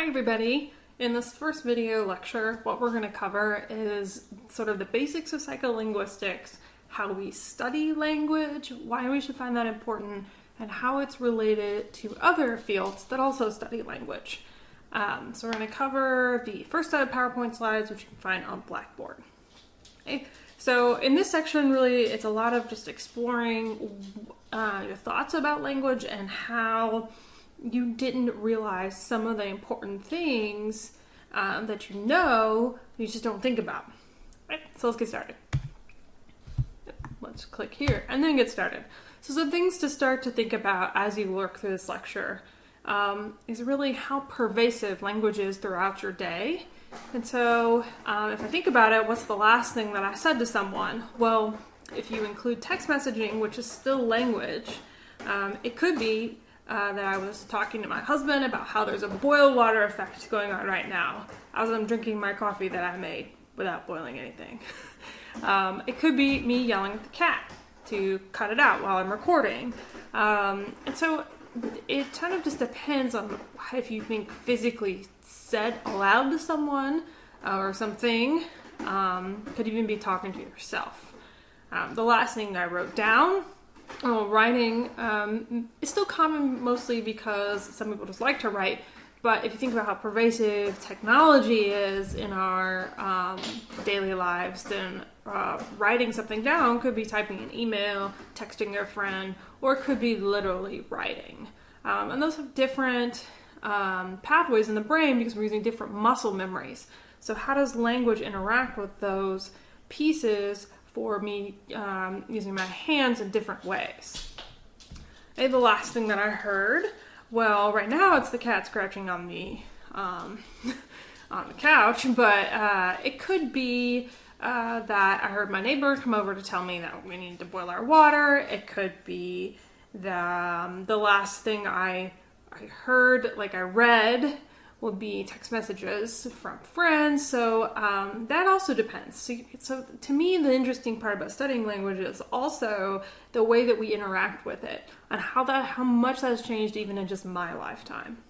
Hi everybody! In this first video lecture, what we're going to cover is sort of the basics of psycholinguistics, how we study language, why we should find that important, and how it's related to other fields that also study language. So we're going to cover the first set of PowerPoint slides, which you can find on Blackboard. Okay. So in this section, really, it's a lot of just exploring your thoughts about language and how you didn't realize some of the important things that you just don't think about. Right, so let's get started. Let's click here and then get started. So some things to start to think about as you work through this lecture is really how pervasive language is throughout your day. And so if I think about it, what's the last thing that I said to someone? Well, if you include text messaging, which is still language, it could be that I was talking to my husband about how there's a boil water effect going on right now as I'm drinking my coffee that I made without boiling anything. It could be me yelling at the cat to cut it out while I'm recording. And so it kind of just depends on if you think physically said aloud to someone or something. Could even be talking to yourself. The last thing I wrote down, writing is still common mostly because some people just like to write, but if you think about how pervasive technology is in our daily lives, then writing something down could be typing an email, texting your friend, or it could be literally writing. And those have different pathways in the brain because we're using different muscle memories. So how does language interact with those pieces for me using my hands in different ways? Okay, the last thing that I heard, well, right now it's the cat scratching on the couch, but it could be that I heard my neighbor come over to tell me that we need to boil our water. It could be the last thing I heard, like I read, would be text messages from friends. So that also depends. So to me, the interesting part about studying language is also the way that we interact with it and how much that has changed even in just my lifetime.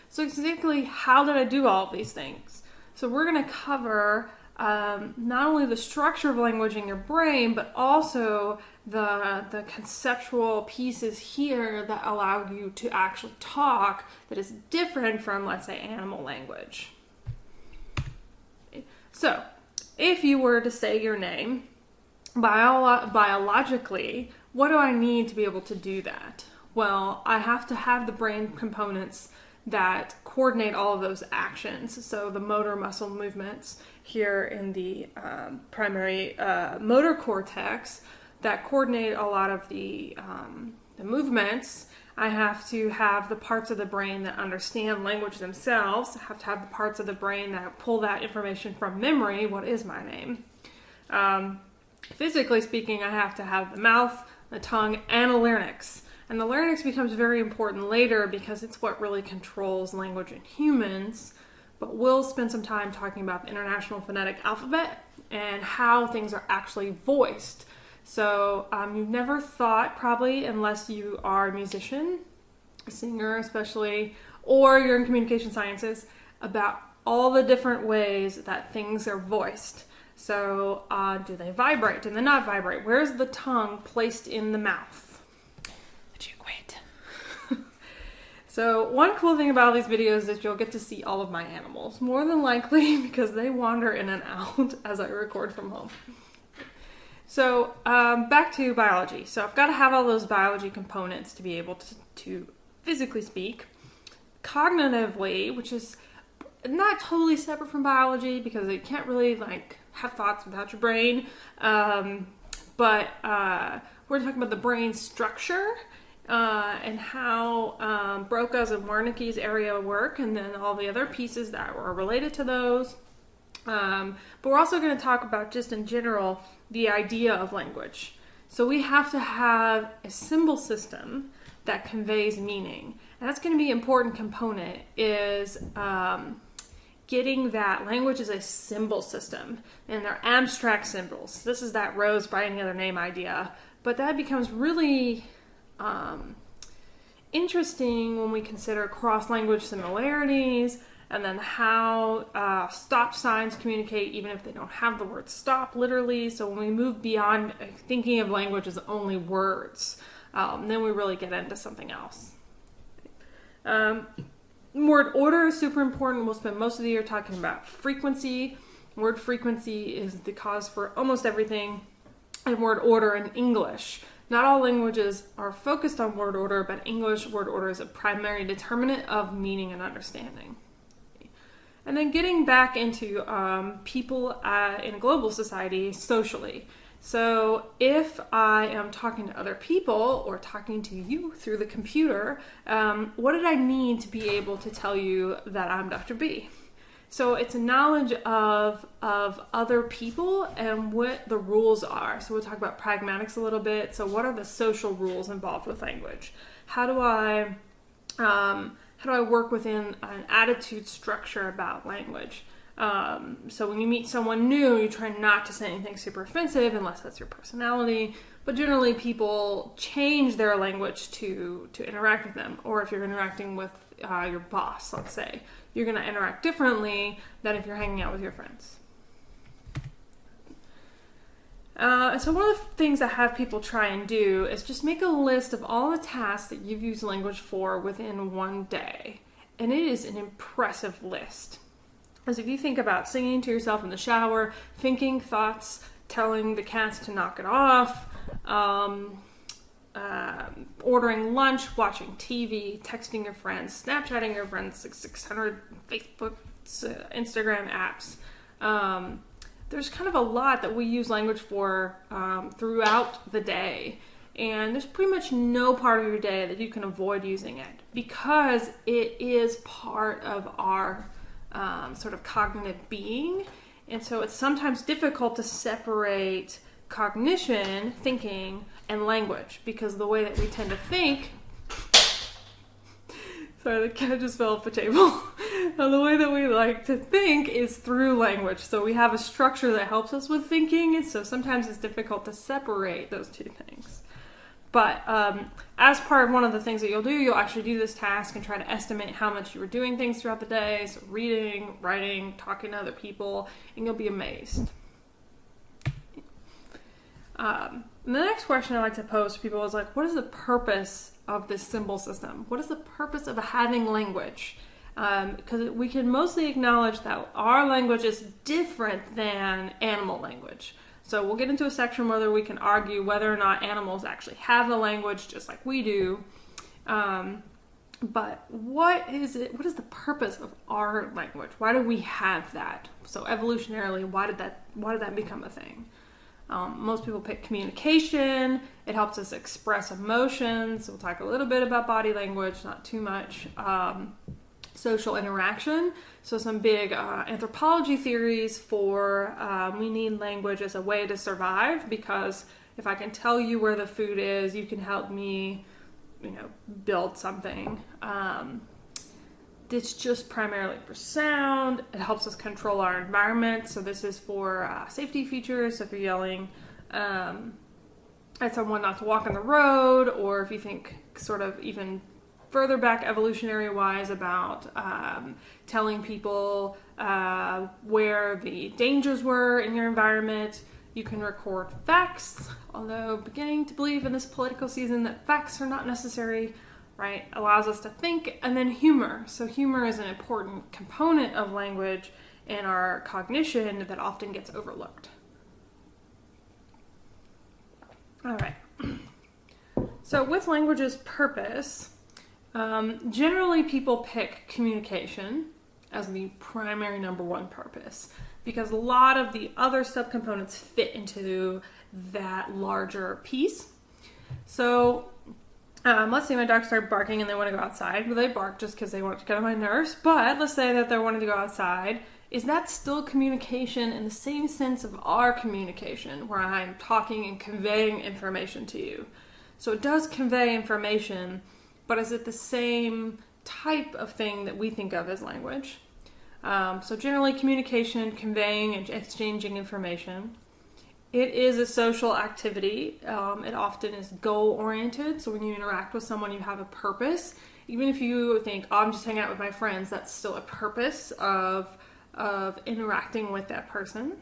So exactly how did I do all of these things? So we're going to cover not only the structure of language in your brain, but also the conceptual pieces here that allow you to actually talk that is different from, let's say, animal language. So, if you were to say your name, biologically, what do I need to be able to do that? Well, I have to have the brain components that coordinate all of those actions. So the motor muscle movements here in the primary motor cortex that coordinate a lot of the movements. I have to have the parts of the brain that understand language themselves. I have to have the parts of the brain that pull that information from memory. What is my name? Physically speaking, I have to have the mouth, the tongue, and a larynx. And the larynx becomes very important later because it's what really controls language in humans. But we'll spend some time talking about the International Phonetic Alphabet and how things are actually voiced. So you've never thought, probably, unless you are a musician, a singer especially, or you're in communication sciences, about all the different ways that things are voiced. So do they vibrate? Do they not vibrate? Where's the tongue placed in the mouth? So one cool thing about these videos is you'll get to see all of my animals, more than likely because they wander in and out as I record from home. So back to biology. So I've got to have all those biology components to be able to physically speak. Cognitively, which is not totally separate from biology because you can't really have thoughts without your brain. But we're talking about the brain structure and how Broca's and Wernicke's area work, and then all the other pieces that are related to those. But we're also going to talk about, just in general, the idea of language. So we have to have a symbol system that conveys meaning. And that's going to be an important component, is getting that language is a symbol system. And they're abstract symbols. This is that rose by any other name idea. But that becomes really interesting when we consider cross-language similarities, and then how stop signs communicate even if they don't have the word stop literally. So when we move beyond thinking of language as only words, then we really get into something else. Word order is super important. We'll spend most of the year talking about frequency. Word frequency is the cause for almost everything. And word order in English. Not all languages are focused on word order, but English word order is a primary determinant of meaning and understanding. And then getting back into people in a global society socially. So if I am talking to other people or talking to you through the computer, what did I need to be able to tell you that I'm Dr. B? So it's a knowledge of other people and what the rules are. So we'll talk about pragmatics a little bit. So what are the social rules involved with language? How do I work within an attitude structure about language? So when you meet someone new, you try not to say anything super offensive unless that's your personality. But generally people change their language to interact with them. Or if you're interacting with your boss, let's say, you're going to interact differently than if you're hanging out with your friends. So one of the things I have people try and do is just make a list of all the tasks that you've used language for within one day. And it is an impressive list. As if you think about singing to yourself in the shower, thinking thoughts, telling the cats to knock it off, ordering lunch, watching TV, texting your friends, Snapchatting your friends, 600 Facebook, Instagram apps. There's kind of a lot that we use language for throughout the day. And there's pretty much no part of your day that you can avoid using it because it is part of our sort of cognitive being. And so it's sometimes difficult to separate cognition, thinking, and language because the way that we tend to think... Sorry, the cat just fell off the table. The way that we like to think is through language. So we have a structure that helps us with thinking, and so sometimes it's difficult to separate those two things. But as part of one of the things that you'll do, you'll actually do this task and try to estimate how much you were doing things throughout the day. So reading, writing, talking to other people, and you'll be amazed. And the next question I like to pose to people is like, what is the purpose of this symbol system? What is the purpose of having language? Because we can mostly acknowledge that our language is different than animal language. So we'll get into a section whether we can argue whether or not animals actually have the language just like we do. But what is it? What is the purpose of our language? Why do we have that? So evolutionarily, why did that become a thing? Most people pick communication. It helps us express emotions. We'll talk a little bit about body language, not too much. Social interaction. So some big anthropology theories for we need language as a way to survive, because if I can tell you where the food is, you can help me, build something. It's just primarily for sound. It helps us control our environment. So this is for safety features. So if you're yelling at someone not to walk on the road, or if you think sort of even further back evolutionary wise about telling people where the dangers were in your environment. You can record facts, although beginning to believe in this political season that facts are not necessary, right? Allows us to think. And then humor. So humor is an important component of language and our cognition that often gets overlooked. All right. So with language's purpose, generally people pick communication as the primary number one purpose, because a lot of the other subcomponents fit into that larger piece. So let's say my dog started barking and they want to go outside. Well, they bark just because they want to get on my nerves, but let's say that they're wanting to go outside. Is that still communication in the same sense of our communication, where I'm talking and conveying information to you? So it does convey information, but is it the same type of thing that we think of as language? So generally communication, conveying and exchanging information. It is a social activity. It often is goal-oriented. So when you interact with someone, you have a purpose. Even if you think, oh, I'm just hanging out with my friends, that's still a purpose of interacting with that person.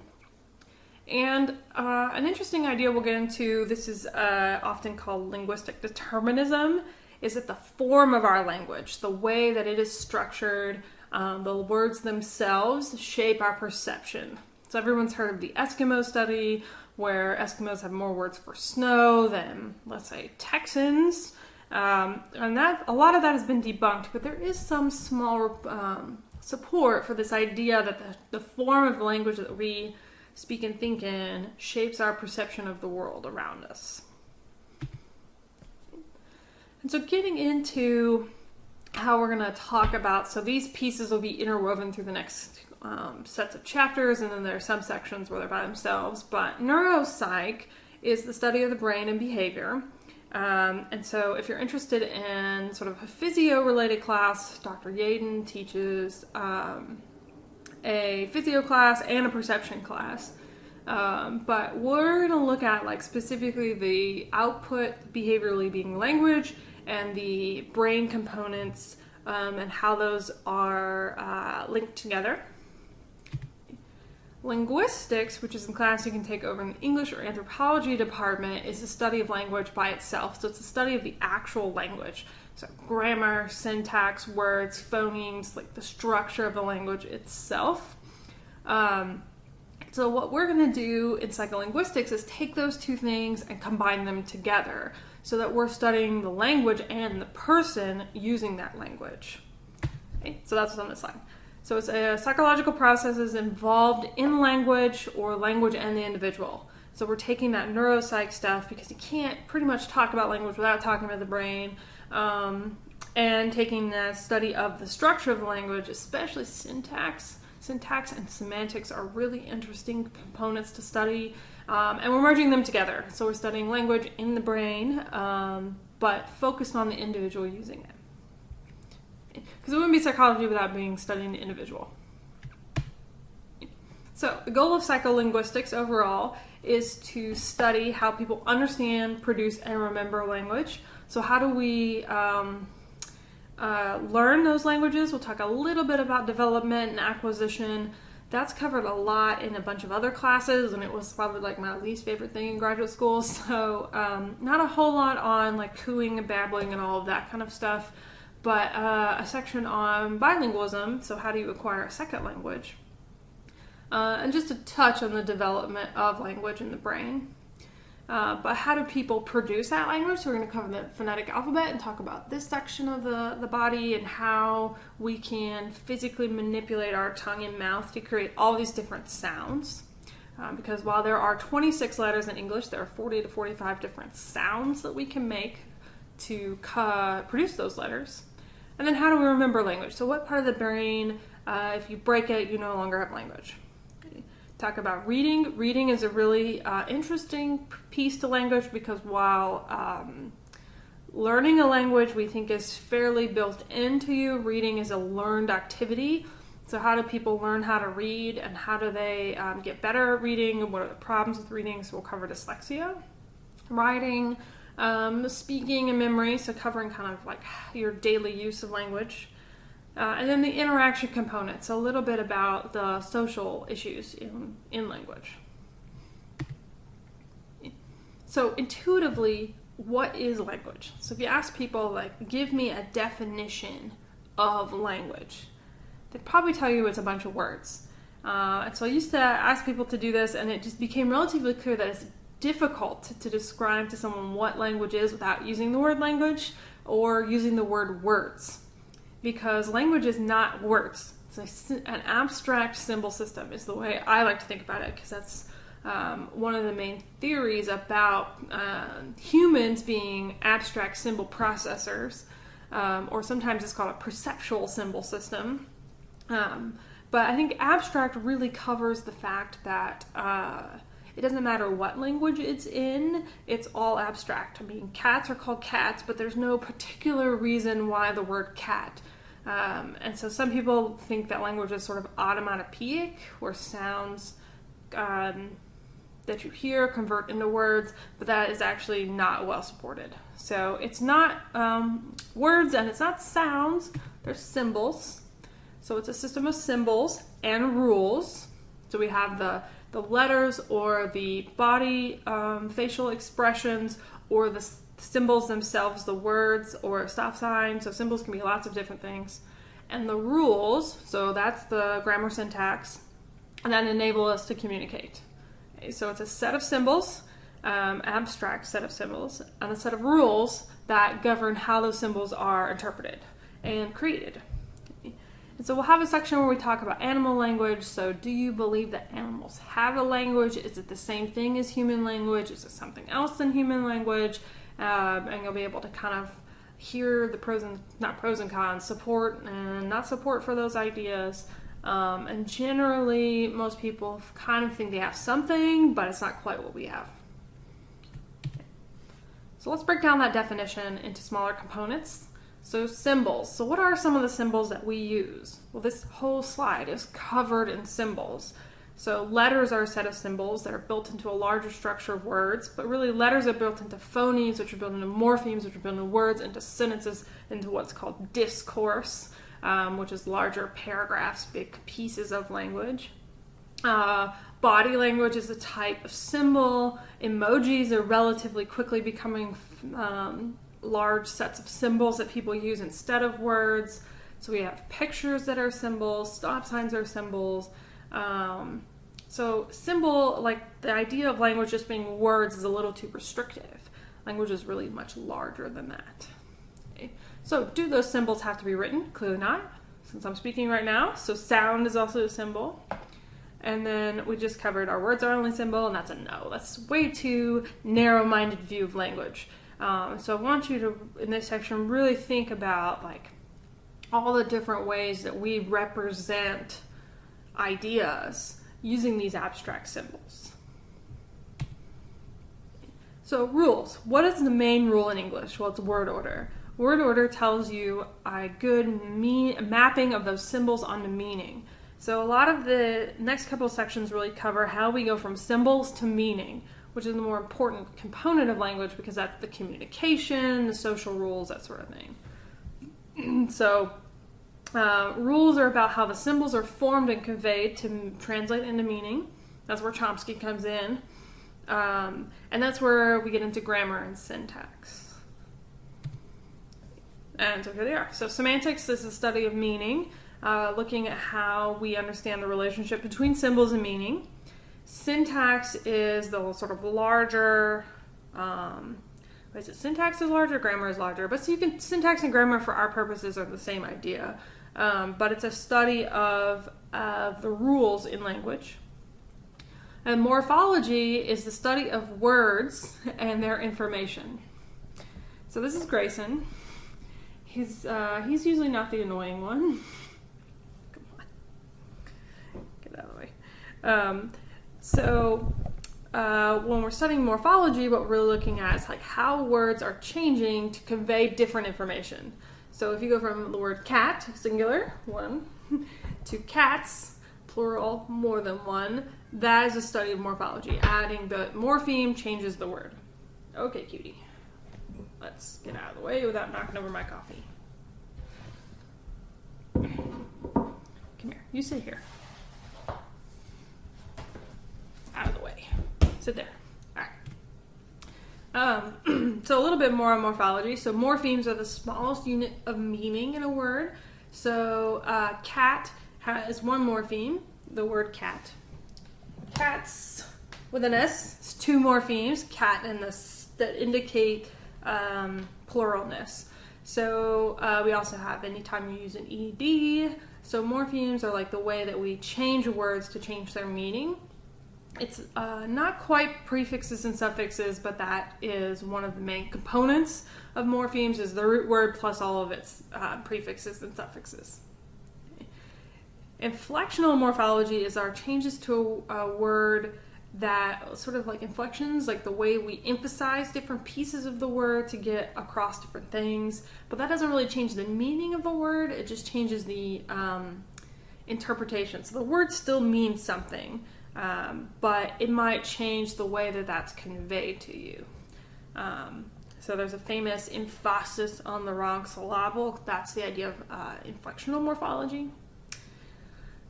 And an interesting idea we'll get into, this is often called linguistic determinism, is that the form of our language, the way that it is structured, the words themselves shape our perception. So everyone's heard of the Eskimo study, where Eskimos have more words for snow than, let's say, Texans. And that a lot of that has been debunked, but there is some small support for this idea that the form of the language that we speak and think in shapes our perception of the world around us. And so getting into how we're going to talk about, so these pieces will be interwoven through the next sets of chapters, and then there are some sections where they're by themselves, but neuropsych is the study of the brain and behavior. And so if you're interested in sort of a physio-related class, Dr. Yaden teaches a physio class and a perception class. But we're going to look at like specifically the output behaviorally being language and the brain components and how those are linked together. Linguistics, which is a class you can take over in the English or anthropology department, is the study of language by itself. So it's a study of the actual language. So grammar, syntax, words, phonemes, like the structure of the language itself. So what we're going to do in psycholinguistics is take those two things and combine them together so that we're studying the language and the person using that language. Okay, so that's what's on this slide. So it's a psychological processes involved in language or language and the individual. So we're taking that neuropsych stuff because you can't pretty much talk about language without talking about the brain, and taking the study of the structure of the language, especially syntax. Syntax and semantics are really interesting components to study, and we're merging them together. So we're studying language in the brain, but focused on the individual using it. Because it wouldn't be psychology without being studying the individual. So the goal of psycholinguistics overall is to study how people understand, produce, and remember language. So how do we learn those languages? We'll talk a little bit about development and acquisition. That's covered a lot in a bunch of other classes, and it was probably like my least favorite thing in graduate school. So not a whole lot on like cooing and babbling and all of that kind of stuff, but a section on bilingualism, so how do you acquire a second language, and just a touch on the development of language in the brain. But how do people produce that language? So we're going to cover the phonetic alphabet and talk about this section of the body and how we can physically manipulate our tongue and mouth to create all these different sounds. Because while there are 26 letters in English, there are 40 to 45 different sounds that we can make to produce those letters. And then how do we remember language? So what part of the brain, if you break it, you no longer have language? Talk about reading. Reading is a really interesting piece to language because while learning a language we think is fairly built into you, reading is a learned activity. So how do people learn how to read, and how do they get better at reading, and what are the problems with reading? So we'll cover dyslexia, writing, speaking, and memory, so covering kind of like your daily use of language. And then the interaction component, so a little bit about the social issues in language. So intuitively, what is language? So if you ask people, like, give me a definition of language, they'd probably tell you it's a bunch of words. And so I used to ask people to do this, and it just became relatively clear that it's difficult to describe to someone what language is without using the word language or using the word words. Because language is not words. It's an abstract symbol system is the way I like to think about it, because that's one of the main theories about humans being abstract symbol processors, or sometimes it's called a perceptual symbol system. But I think abstract really covers the fact that it doesn't matter what language it's in, it's all abstract. I mean, cats are called cats, but there's no particular reason why the word cat. And so some people think that language is sort of onomatopoeic, or sounds, that that you hear convert into words, but that is actually not well supported. So it's not words and it's not sounds, they're symbols. So it's a system of symbols and rules. So we have the letters or the body facial expressions or the symbols themselves, the words or stop signs. So symbols can be lots of different things. And the rules, so that's the grammar syntax, and that enable us to communicate. Okay, so it's a set of symbols, abstract set of symbols, and a set of rules that govern how those symbols are interpreted and created. Okay. And so we'll have a section where we talk about animal language. So do you believe that animals have a language? Is it the same thing as human language? Is it something else than human language? And you'll be able to kind of hear the pros and cons, support and not support for those ideas. And generally, most people kind of think they have something, but it's not quite what we have. Okay. So let's break down that definition into smaller components. So symbols. So what are some of the symbols that we use? Well, this whole slide is covered in symbols. So letters are a set of symbols that are built into a larger structure of words, but really letters are built into phonemes, which are built into morphemes, which are built into words, into sentences, into what's called discourse, which is larger paragraphs, big pieces of language. Body language is a type of symbol. Emojis are relatively quickly becoming large sets of symbols that people use instead of words. So we have pictures that are symbols, stop signs are symbols. So symbol, like the idea of language just being words is a little too restrictive. Language is really much larger than that. Okay. So do those symbols have to be written? Clearly not, since I'm speaking right now. So sound is also a symbol. And then we just covered our words are only symbol, and that's a no. That's way too narrow-minded view of language. So I want you to, in this section, really think about like all the different ways that we represent ideas using these abstract symbols. So rules. What is the main rule in English? Well, it's word order. Word order tells you a good mapping of those symbols onto meaning. So a lot of the next couple of sections really cover how we go from symbols to meaning, which is the more important component of language because that's the communication, the social rules, that sort of thing. So rules are about how the symbols are formed and conveyed to translate into meaning. That's where Chomsky comes in. And that's where we get into grammar and syntax. And so here they are. So semantics is the study of meaning, looking at how we understand the relationship between symbols and meaning. Syntax is the sort of larger, syntax is larger, grammar is larger, but so syntax and grammar for our purposes are the same idea. But it's a study of the rules in language. And morphology is the study of words and their information. So this is Grayson. He's usually not the annoying one. Come on. Get out of the way. When we're studying morphology, what we're really looking at is like how words are changing to convey different information. So if you go from the word cat, singular, one, to cats, plural, more than one, that is a study of morphology. Adding the morpheme changes the word. Okay, cutie. Let's get out of the way without knocking over my coffee. Come here. You sit here. Out of the way. Sit there. All right. So a little bit more on morphology. So morphemes are the smallest unit of meaning in a word. So cat has one morpheme, the word cat. Cats with an S, it's two morphemes, cat and this, that indicate pluralness. So we also have anytime you use an ED. So morphemes are like the way that we change words to change their meaning. It's not quite prefixes and suffixes, but that is one of the main components of morphemes is the root word plus all of its prefixes and suffixes. Inflectional morphology is our changes to a word that sort of like inflections, like the way we emphasize different pieces of the word to get across different things. But that doesn't really change the meaning of the word. It just changes the interpretation. So the word still means something. but it might change the way that that's conveyed to you. So there's a famous emphasis on the wrong syllable. That's the idea of inflectional morphology.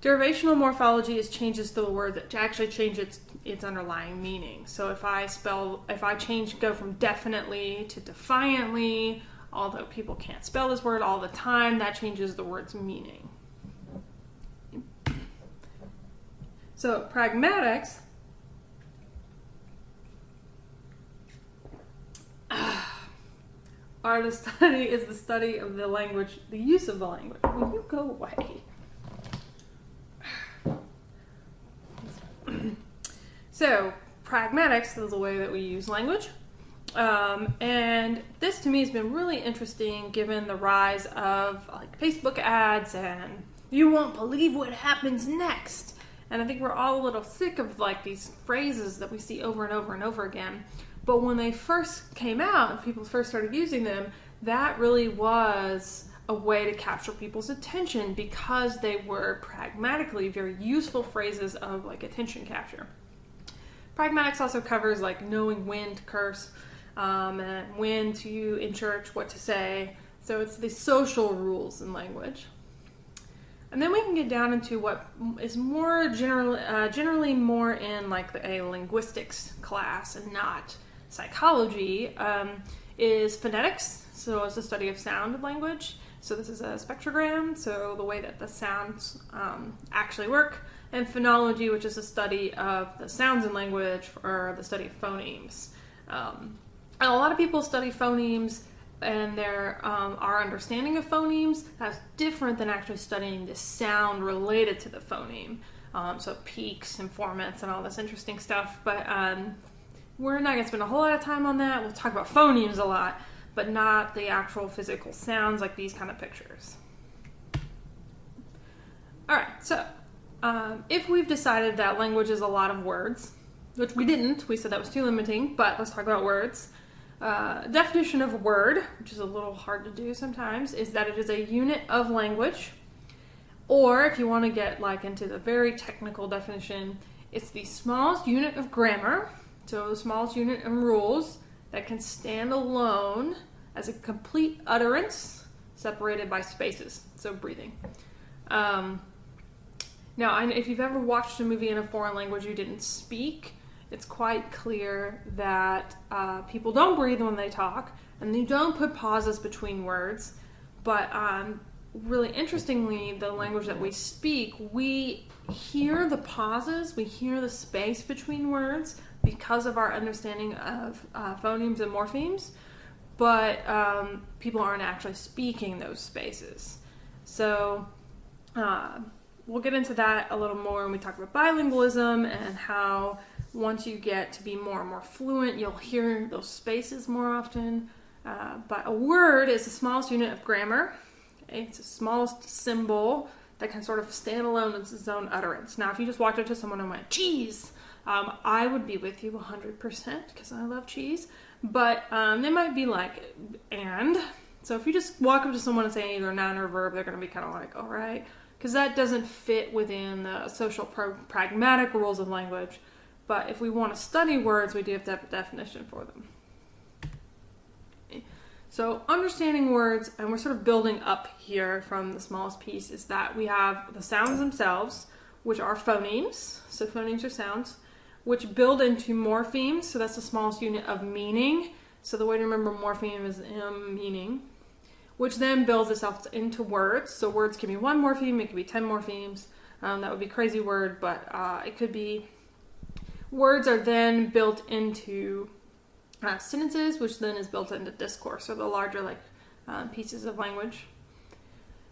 Derivational morphology is changes to the word that actually change its underlying meaning. So if I go from definitely to defiantly, although people can't spell this word all the time, that changes the word's meaning. So pragmatics is the study of the language, the use of the language. Will you go away? So pragmatics is the way that we use language. And this to me has been really interesting given the rise of like Facebook ads and you won't believe what happens next. And I think we're all a little sick of like these phrases that we see over and over and over again. But when they first came out and people first started using them, that really was a way to capture people's attention because they were pragmatically very useful phrases of like attention capture. Pragmatics also covers like knowing when to curse, and when to, in church, what to say. So it's the social rules in language. And then we can get down into what is more generally more in like a linguistics class and not psychology, is phonetics. So it's the study of sound in language. So this is a spectrogram, so the way that the sounds actually work. And phonology, which is the study of the sounds in language, or the study of phonemes. And a lot of people study phonemes, and our understanding of phonemes that's different than actually studying the sound related to the phoneme. So peaks and formants and all this interesting stuff. But we're not going to spend a whole lot of time on that. We'll talk about phonemes a lot, but not the actual physical sounds like these kind of pictures. All right, so if we've decided that language is a lot of words, which we didn't, we said that was too limiting, but let's talk about words. Definition of a word, which is a little hard to do sometimes, is that it is a unit of language, or if you want to get like into the very technical definition, it's the smallest unit of grammar, so the smallest unit of rules that can stand alone as a complete utterance separated by spaces, so breathing. Now, if you've ever watched a movie in a foreign language you didn't speak, it's quite clear that people don't breathe when they talk, and they don't put pauses between words. But really interestingly, the language that we speak, we hear the pauses, we hear the space between words because of our understanding of phonemes and morphemes, but people aren't actually speaking those spaces. So we'll get into that a little more when we talk about bilingualism and how once you get to be more and more fluent, you'll hear those spaces more often. But a word is the smallest unit of grammar. It's the smallest symbol that can sort of stand alone as its own utterance. Now, if you just walked up to someone and went, cheese, I would be with you 100% because I love cheese. But they might be like, and. So if you just walk up to someone and say either noun or verb, they're going to be kind of like, all right. Because that doesn't fit within the social pragmatic rules of language. But if we want to study words, we do have to have a definition for them. Okay. So understanding words, and we're sort of building up here from the smallest piece, is that we have the sounds themselves, which are phonemes. So phonemes are sounds, which build into morphemes. So that's the smallest unit of meaning. So the way to remember morpheme is meaning, which then builds itself into words. So words can be one morpheme, it could be 10 morphemes. That would be a crazy word, but it could be. Words are then built into sentences, which then is built into discourse, or the larger pieces of language.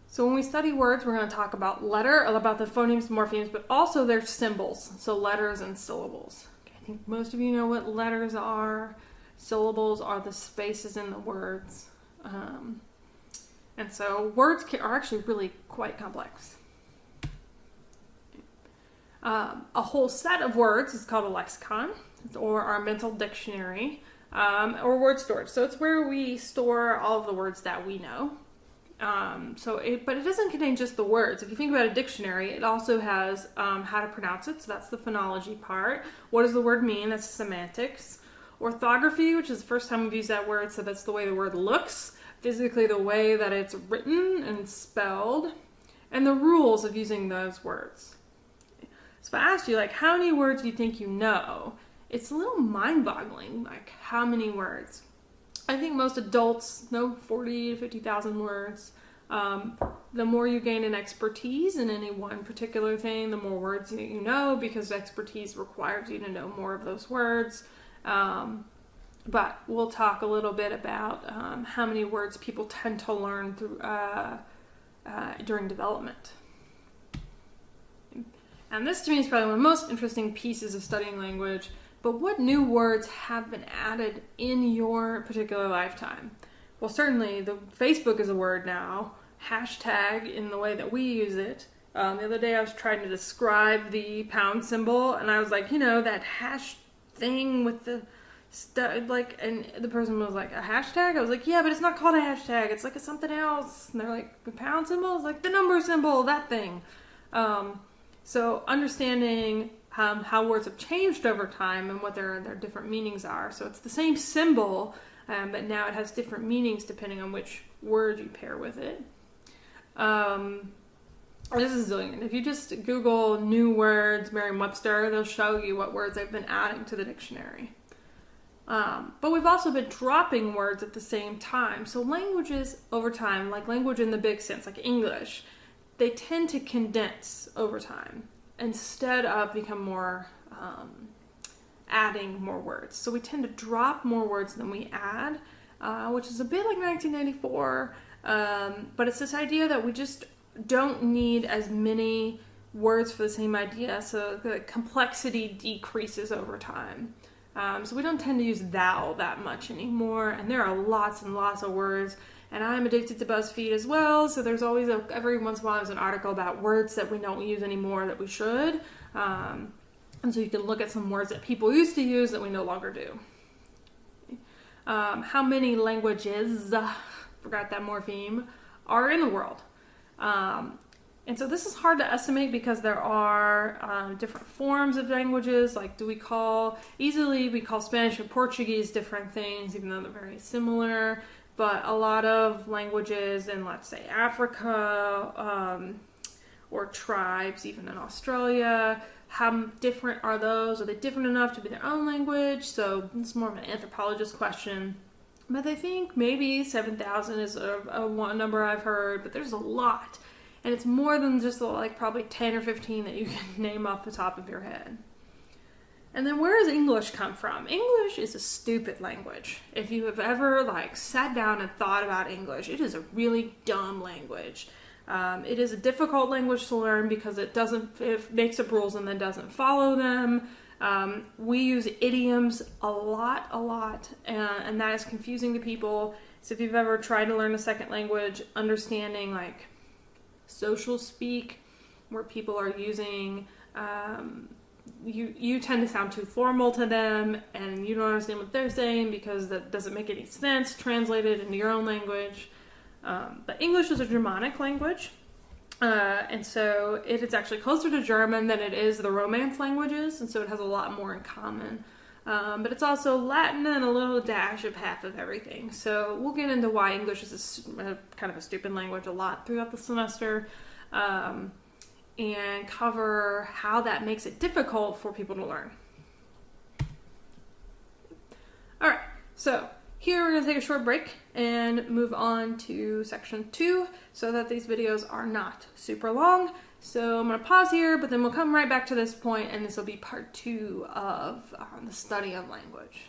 So when we study words, we're going to talk about about the phonemes, morphemes, but also their symbols, so letters and syllables. Okay, I think most of you know what letters are. Syllables are the spaces in the words. And so words are actually really quite complex. A whole set of words is called a lexicon, or our mental dictionary, or word storage. So it's where we store all of the words that we know. But it doesn't contain just the words. If you think about a dictionary, it also has how to pronounce it, so that's the phonology part. What does the word mean? That's semantics. Orthography, which is the first time we've used that word, so that's the way the word looks, physically the way that it's written and spelled, and the rules of using those words. So if I asked you, like, how many words do you think you know? It's a little mind-boggling, like, how many words? I think most adults know 40 to 50,000 words. The more you gain in expertise in any one particular thing, the more words you know, because expertise requires you to know more of those words. But we'll talk a little bit about how many words people tend to learn through during development. And this to me is probably one of the most interesting pieces of studying language. But what new words have been added in your particular lifetime? Well, certainly the Facebook is a word now. Hashtag in the way that we use it. The other day I was trying to describe the pound symbol, and I was like, that hash thing with the and the person was like, a hashtag? I was like, yeah, but it's not called a hashtag. It's like a something else. And they're like, the pound symbol is like the number symbol, that thing. So understanding how words have changed over time and what their different meanings are. So it's the same symbol, but now it has different meanings depending on which word you pair with it. This is brilliant. If you just Google new words, Merriam-Webster, they'll show you what words they've been adding to the dictionary. But we've also been dropping words at the same time. So languages over time, like language in the big sense, like English, they tend to condense over time instead of become more, adding more words. So we tend to drop more words than we add, which is a bit like 1994, but it's this idea that we just don't need as many words for the same idea, so the complexity decreases over time. So we don't tend to use thou that much anymore, and there are lots and lots of words. And I'm addicted to BuzzFeed as well, so there's always every once in a while there's an article about words that we don't use anymore that we should. And so you can look at some words that people used to use that we no longer do. How many languages, forgot that morpheme, are in the world? And so this is hard to estimate because there are different forms of languages. Like, we call Spanish and Portuguese different things, even though they're very similar. But a lot of languages in, let's say, Africa, or tribes, even in Australia, how different are those? Are they different enough to be their own language? So it's more of an anthropologist question. But I think maybe 7,000 is one number I've heard, but there's a lot. And it's more than just probably 10 or 15 that you can name off the top of your head. And then where does English come from? English is a stupid language. If you have ever sat down and thought about English, it is a really dumb language. It is a difficult language to learn because it makes up rules and then doesn't follow them. We use idioms a lot, and that is confusing to people. So if you've ever tried to learn a second language, understanding social speak, where people are using, you tend to sound too formal to them, and you don't understand what they're saying because that doesn't make any sense translated into your own language. But English is a Germanic language, and so it is actually closer to German than it is the Romance languages, and so it has a lot more in common. But it's also Latin and a little dash of half of everything. So we'll get into why English is kind of a stupid language a lot throughout the semester, and cover how that makes it difficult for people to learn. All right, so here we're going to take a short break and move on to section 2 so that these videos are not super long. So I'm going to pause here, but then we'll come right back to this point, and this will be part 2 of the study of language.